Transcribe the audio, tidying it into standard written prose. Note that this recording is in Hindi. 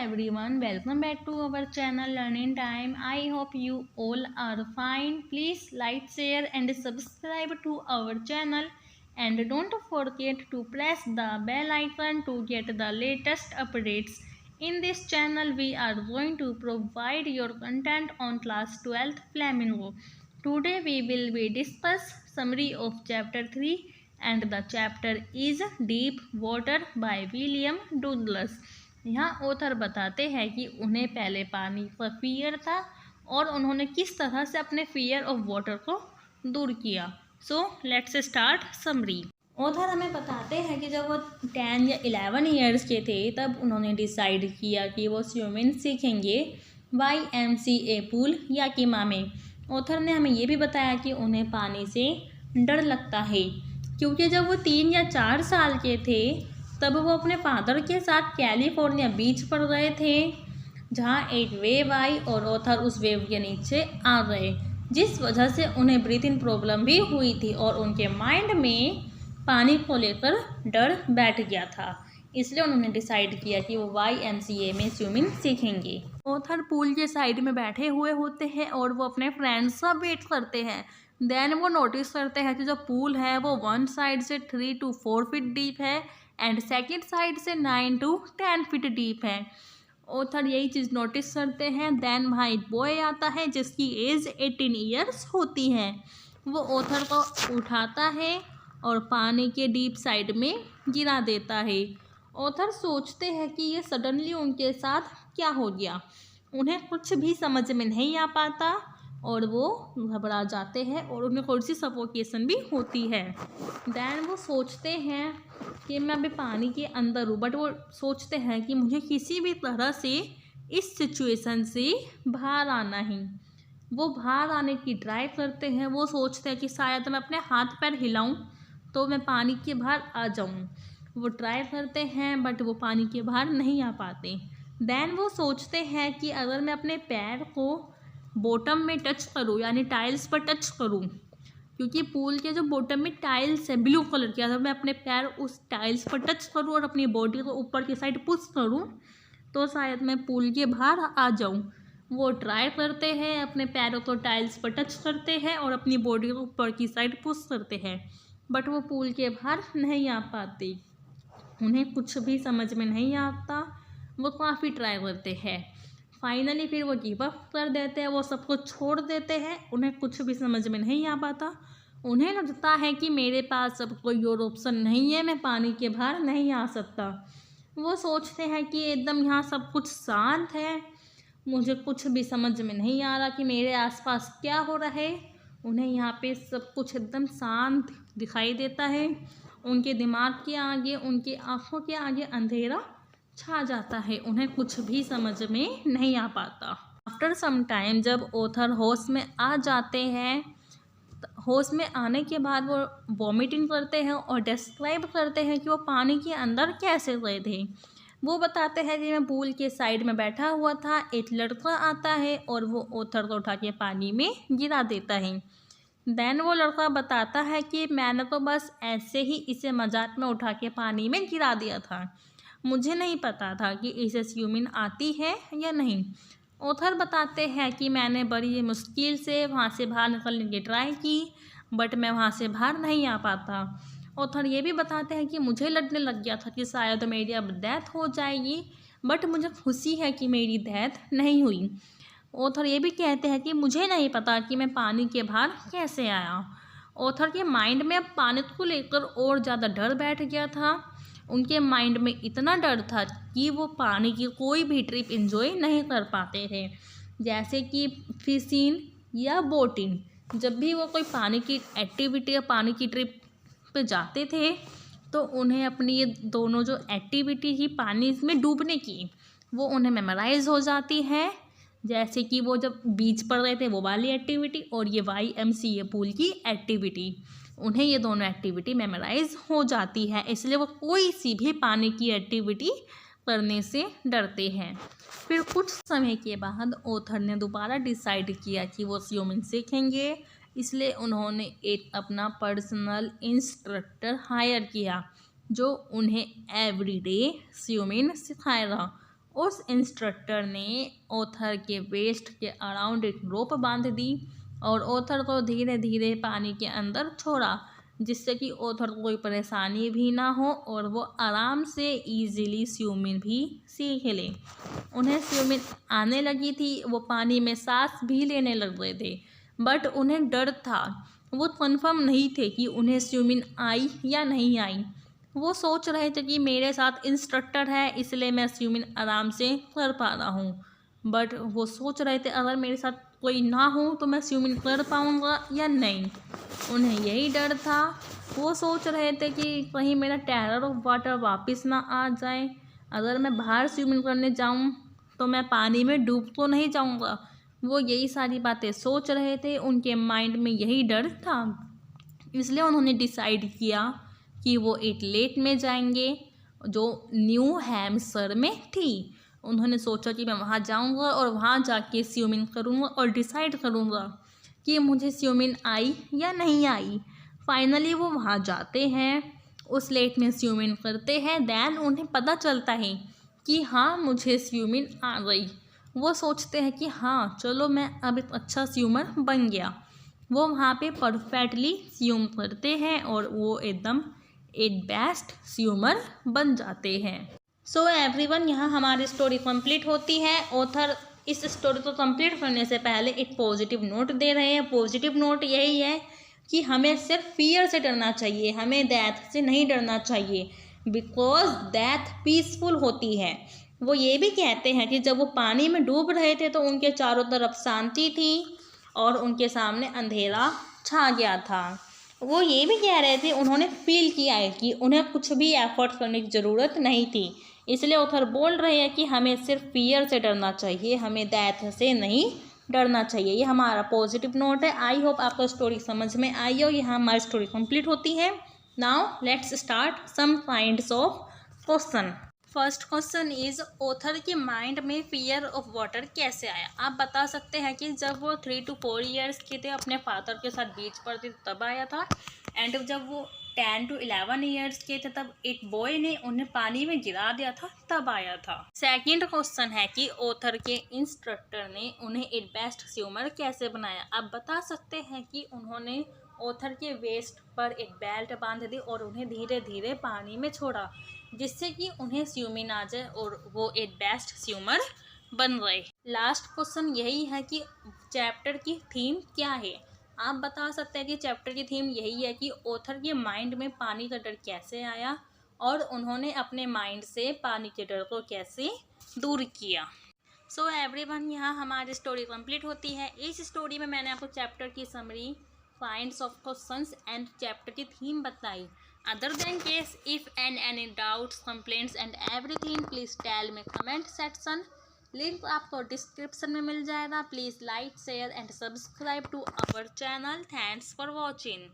everyone, welcome back to our channel Learning Time. I hope you all are fine. Please like, share and subscribe to our channel, and don't forget to press the bell icon to get the latest updates. In this channel we are going to provide your content on class 12th Flamingo. Today we will be discuss summary of chapter 3, and the chapter is Deep Water by William Douglas. यहाँ ऑथर बताते हैं कि उन्हें पहले पानी का फियर था और उन्होंने किस तरह से अपने फियर ऑफ वाटर को दूर किया। So let's start summary. Author हमें बताते हैं कि जब वो 10 या 11 ईयर्स के थे तब उन्होंने डिसाइड किया कि वो स्विमिंग सीखेंगे YMCA पूल या कीमा में। ऑथर ने हमें ये भी बताया कि उन्हें पानी से डर लगता है क्योंकि जब वो 3 या 4 साल के थे तब वो अपने फादर के साथ कैलिफोर्निया बीच पर गए थे जहाँ एक वेव आई और ऑथर उस वेव के नीचे आ गए, जिस वजह से उन्हें ब्रीथिंग प्रॉब्लम भी हुई थी और उनके माइंड में पानी को लेकर डर बैठ गया था। इसलिए उन्होंने डिसाइड किया कि वो YMCA में स्विमिंग सीखेंगे। ऑथर पूल के साइड में बैठे हुए होते हैं और वो अपने फ्रेंड्स का वेट करते हैं। देन वो नोटिस करते हैं कि जो पूल है वो 1 साइड से 3 to 4 फीट डीप है एंड सेकेंड साइड से 9 to 10 फीट डीप है। ऑथर यही चीज़ नोटिस करते हैं। देन वहाँ एक बॉय आता है जिसकी एज 18 ईयर्स होती है। वो ऑथर को उठाता है और पानी के डीप साइड में गिरा देता है। ऑथर सोचते हैं कि ये सडनली उनके साथ क्या हो गया। उन्हें कुछ भी समझ में नहीं आ पाता और वो घबरा जाते हैं और उन्हें थोड़ी सी सफोकेशन भी होती है। देन वो सोचते हैं कि मैं अभी पानी के अंदर हूँ, बट वो सोचते हैं कि मुझे किसी भी तरह से इस सिचुएशन से बाहर आना ही। वो बाहर आने की ट्राई करते हैं। वो सोचते हैं कि शायद मैं अपने हाथ पैर हिलाऊं तो मैं पानी के बाहर आ जाऊं। वो ट्राई करते हैं बट वो पानी के बाहर नहीं आ पाते। देन वो सोचते हैं कि अगर मैं अपने पैर को बॉटम में टच करूँ यानी टाइल्स पर टच करूँ, क्योंकि पूल के जो बॉटम में टाइल्स है ब्लू कलर की, अगर मैं अपने पैर उस टाइल्स पर टच करूँ और अपनी बॉडी को ऊपर की साइड पुश करूँ तो शायद मैं पूल के बाहर आ जाऊँ। वो ट्राई करते हैं, अपने पैरों को टाइल्स पर टच करते हैं और अपनी बॉडी को ऊपर की साइड पुश करते हैं, बट वो पूल के बाहर नहीं आ पाते। उन्हें कुछ भी समझ में नहीं आता। वो काफ़ी ट्राई करते हैं। फाइनली फिर वो गिव अप कर देते हैं, वो सब कुछ छोड़ देते हैं। उन्हें कुछ भी समझ में नहीं आ पाता। उन्हें लगता है कि मेरे पास अब कोई और ऑप्शन नहीं है, मैं पानी के बाहर नहीं आ सकता। वो सोचते हैं कि एकदम यहाँ सब कुछ शांत है, मुझे कुछ भी समझ में नहीं आ रहा कि मेरे आसपास क्या हो रहा है। उन्हें यहाँ पे सब कुछ एकदम शांत दिखाई देता है। उनके दिमाग के आगे, उनकी आँखों के आगे अंधेरा छा जाता है। उन्हें कुछ भी समझ में नहीं आ पाता। आफ्टर सम टाइम जब ऑथर होश में आ जाते हैं, होश में आने के बाद वो वॉमिटिंग करते हैं और डिस्क्राइब करते हैं कि वो पानी के अंदर कैसे गए थे। वो बताते हैं कि मैं पूल के साइड में बैठा हुआ था, एक लड़का आता है और वो ऑथर को उठा के पानी में गिरा देता है। देन वो लड़का बताता है कि मैंने तो बस ऐसे ही इसे मजाक में उठा के पानी में गिरा दिया था, मुझे नहीं पता था कि इसे स्विमिंग आती है या नहीं। ऑथर बताते हैं कि मैंने बड़ी मुश्किल से वहाँ से बाहर निकलने की ट्राई की, बट मैं वहाँ से बाहर नहीं आ पाता। ऑथर ये भी बताते हैं कि मुझे लगने लग गया था कि शायद मेरी अब डेथ हो जाएगी, बट मुझे खुशी है कि मेरी डेथ नहीं हुई। ऑथर ये भी कहते हैं कि मुझे नहीं पता कि मैं पानी के बाहर कैसे आया। ऑथर के माइंड में अब पानी को लेकर और ज़्यादा डर बैठ गया था। उनके माइंड में इतना डर था कि वो पानी की कोई भी ट्रिप एंजॉय नहीं कर पाते थे, जैसे कि फिशिंग या बोटिंग। जब भी वो कोई पानी की एक्टिविटी या पानी की ट्रिप पे जाते थे तो उन्हें अपनी ये दोनों जो एक्टिविटी थी पानी में डूबने की, वो उन्हें मेमोराइज हो जाती है। जैसे कि वो जब बीच पर गए थे वो वाली एक्टिविटी और ये YMCA पूल की एक्टिविटी, उन्हें ये दोनों एक्टिविटी मेमोराइज हो जाती है, इसलिए वो कोई सी भी पानी की एक्टिविटी करने से डरते हैं। फिर कुछ समय के बाद ऑथर ने दोबारा डिसाइड किया कि वो स्विमिंग सीखेंगे, इसलिए उन्होंने एक अपना पर्सनल इंस्ट्रक्टर हायर किया जो उन्हें एवरीडे स्विमिंग सिखाएगा उस इंस्ट्रक्टर ने ऑथर के वेस्ट के अराउंड एक रोप बांध दी और ऑथर को धीरे धीरे पानी के अंदर छोड़ा, जिससे कि ऑथर को कोई परेशानी भी ना हो और वो आराम से इजीली स्विमिंग भी सीख ले। उन्हें स्विमिंग आने लगी थी, वो पानी में सांस भी लेने लग गए थे, बट उन्हें डर था। वो कंफर्म नहीं थे कि उन्हें स्विमिंग आई या नहीं आई। वो सोच रहे थे कि मेरे साथ इंस्ट्रक्टर है इसलिए मैं स्विमिंग आराम से कर पा रहा हूँ, बट वो सोच रहे थे अगर मेरे साथ कोई ना हो तो मैं स्विमिंग कर पाऊँगा या नहीं। उन्हें यही डर था। वो सोच रहे थे कि कहीं मेरा टेरर ऑफ वाटर वापस ना आ जाए, अगर मैं बाहर स्विमिंग करने जाऊँ तो मैं पानी में डूब तो नहीं जाऊँगा। वो यही सारी बातें सोच रहे थे, उनके माइंड में यही डर था। इसलिए उन्होंने डिसाइड किया कि वो एक लेक में जाएंगे जो न्यू हैम्पशायर में थी। उन्होंने सोचा कि मैं वहाँ जाऊँगा और वहाँ जाके स्विमिंग करूँगा और डिसाइड करूँगा कि मुझे स्विमिंग आई या नहीं आई। फाइनली वो वहाँ जाते हैं, उस लेक में स्विमिंग करते हैं। देन उन्हें पता चलता है कि हाँ मुझे स्विमिंग आ गई। वो सोचते हैं कि हाँ चलो मैं अब एक अच्छा स्विमर बन गया। वो वहाँ पे परफेक्टली स्विम करते हैं और वो एकदम एक बेस्ट स्विमर बन जाते हैं। सो एवरीवन, यहाँ हमारी स्टोरी कंप्लीट होती है। ऑथर इस स्टोरी को कंप्लीट करने से पहले एक पॉजिटिव नोट दे रहे हैं। पॉजिटिव नोट यही है कि हमें सिर्फ फियर से डरना चाहिए, हमें डेथ से नहीं डरना चाहिए, बिकॉज डेथ पीसफुल होती है। वो ये भी कहते हैं कि जब वो पानी में डूब रहे थे तो उनके चारों तरफ शांति थी और उनके सामने अंधेरा छा गया था। वो ये भी कह रहे थे उन्होंने फील किया है कि उन्हें कुछ भी एफर्ट करने की ज़रूरत नहीं थी। इसलिए ऑथर बोल रहे हैं कि हमें सिर्फ फियर से डरना चाहिए, हमें डेथ से नहीं डरना चाहिए। ये हमारा पॉजिटिव नोट है। आई होप आपको स्टोरी समझ में आई हो। यहाँ हमारी स्टोरी कंप्लीट होती है। Now let's start some kinds of question. First question is author के माइंड में फियर ऑफ वाटर कैसे आया। आप बता सकते हैं कि जब वो 3 to 4 ईयर्स के थे अपने फादर के साथ बीच पर थे तब आया था, एंड जब वो 10 to 11 ईयर्स के थे तब एक बॉय ने उन्हें पानी में गिरा दिया था तब आया था। सेकंड क्वेश्चन है कि ऑथर के इंस्ट्रक्टर ने उन्हें एक बेस्ट स्विमर कैसे बनाया। आप बता सकते हैं कि उन्होंने ऑथर के वेस्ट पर एक बेल्ट बांध दी और उन्हें धीरे धीरे पानी में छोड़ा, जिससे कि उन्हें स्विमिंग आ जाए और वो एक बेस्ट स्विमर बन गए। लास्ट क्वेश्चन यही है कि चैप्टर की थीम क्या है। आप बता सकते हैं कि चैप्टर की थीम यही है कि ऑथर के माइंड में पानी का डर कैसे आया और उन्होंने अपने माइंड से पानी के डर को कैसे दूर किया। सो एवरीवन, यहाँ हमारी स्टोरी कंप्लीट होती है। इस स्टोरी में मैंने आपको चैप्टर की summary, kinds of questions and chapter की थीम बताई। Other than case, if any doubts, complaints and everything, please tell me comment section. Link आपको डिस्क्रिप्शन में मिल जाएगा। Please like, share and subscribe to our channel. Thanks for watching.